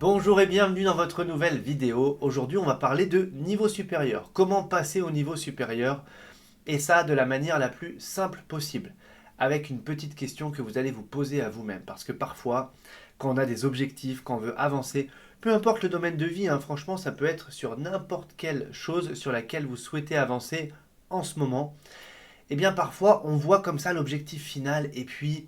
Bonjour et bienvenue dans votre nouvelle vidéo. Aujourd'hui, on va parler de niveau supérieur. Comment passer au niveau supérieur et ça de la manière la plus simple possible. Avec une petite question que vous allez vous poser à vous-même. Parce que parfois, quand on a des objectifs, quand on veut avancer, peu importe le domaine de vie, franchement, ça peut être sur n'importe quelle chose sur laquelle vous souhaitez avancer en ce moment. Et bien parfois, on voit comme ça l'objectif final et puis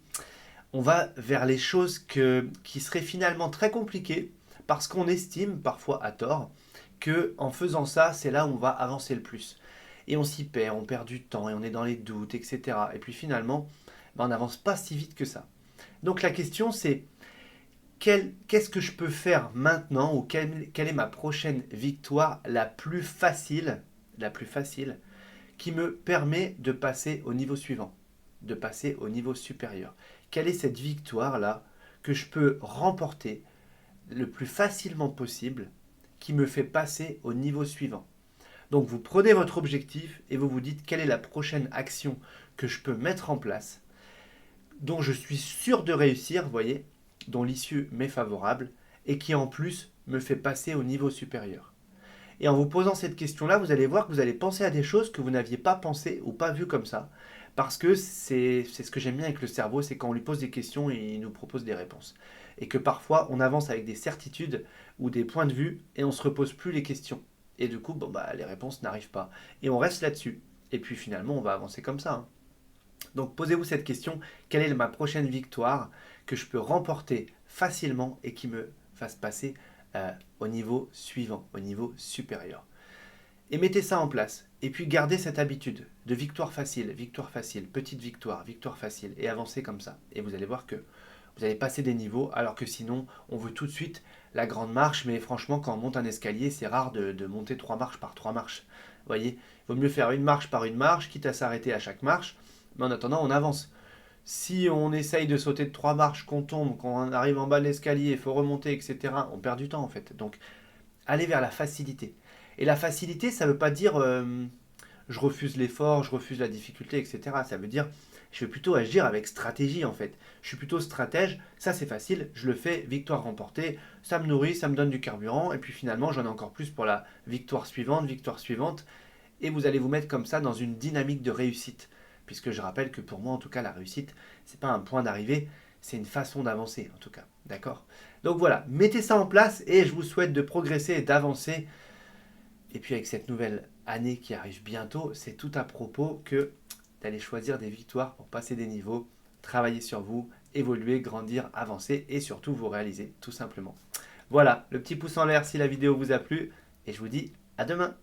on va vers les choses qui seraient finalement très compliquées parce qu'on estime, parfois à tort, que en faisant ça, c'est là où on va avancer le plus. Et on s'y perd, on perd du temps et on est dans les doutes, etc. Et puis finalement, on n'avance pas si vite que ça. Donc la question c'est qu'est-ce que je peux faire maintenant ou quelle est ma prochaine victoire la plus facile, qui me permet de passer au niveau suivant, de passer au niveau supérieur. Quelle est cette victoire-là que je peux remporter le plus facilement possible qui me fait passer au niveau suivant? Donc vous prenez votre objectif et vous vous dites quelle est la prochaine action que je peux mettre en place, dont je suis sûr de réussir, vous voyez, dont l'issue m'est favorable et qui en plus me fait passer au niveau supérieur. Et en vous posant cette question-là, vous allez voir que vous allez penser à des choses que vous n'aviez pas pensé ou pas vues comme ça. Parce que c'est ce que j'aime bien avec le cerveau, c'est quand on lui pose des questions et il nous propose des réponses. Et que parfois, on avance avec des certitudes ou des points de vue et on ne se repose plus les questions. Et du coup, les réponses n'arrivent pas. Et on reste là-dessus. Et puis finalement, on va avancer comme ça. Donc posez-vous cette question, quelle est ma prochaine victoire que je peux remporter facilement et qui me fasse passer au niveau suivant, au niveau supérieur. Et mettez ça en place. Et puis gardez cette habitude de victoire facile, petite victoire, victoire facile, et avancez comme ça. Et vous allez voir que vous allez passer des niveaux, alors que sinon, on veut tout de suite la grande marche, mais franchement, quand on monte un escalier, c'est rare de monter 3 marches par 3 marches. Vous voyez, il vaut mieux faire une marche par une marche, quitte à s'arrêter à chaque marche, mais en attendant, on avance. Si on essaye de sauter de 3 marches, qu'on tombe, qu'on arrive en bas de l'escalier, il faut remonter, etc., on perd du temps en fait. Donc, allez vers la facilité. Et la facilité, ça ne veut pas dire je refuse l'effort, je refuse la difficulté, etc. Ça veut dire je vais plutôt agir avec stratégie en fait. Je suis plutôt stratège, ça c'est facile, je le fais, victoire remportée, ça me nourrit, ça me donne du carburant, et puis finalement j'en ai encore plus pour la victoire suivante, et vous allez vous mettre comme ça dans une dynamique de réussite. Puisque je rappelle que pour moi en tout cas la réussite, c'est pas un point d'arrivée, c'est une façon d'avancer en tout cas. D'accord? Donc voilà, mettez ça en place et je vous souhaite de progresser et d'avancer. Et puis avec cette nouvelle année qui arrive bientôt, c'est tout à propos que d'aller choisir des victoires pour passer des niveaux, travailler sur vous, évoluer, grandir, avancer et surtout vous réaliser tout simplement. Voilà, le petit pouce en l'air si la vidéo vous a plu et je vous dis à demain.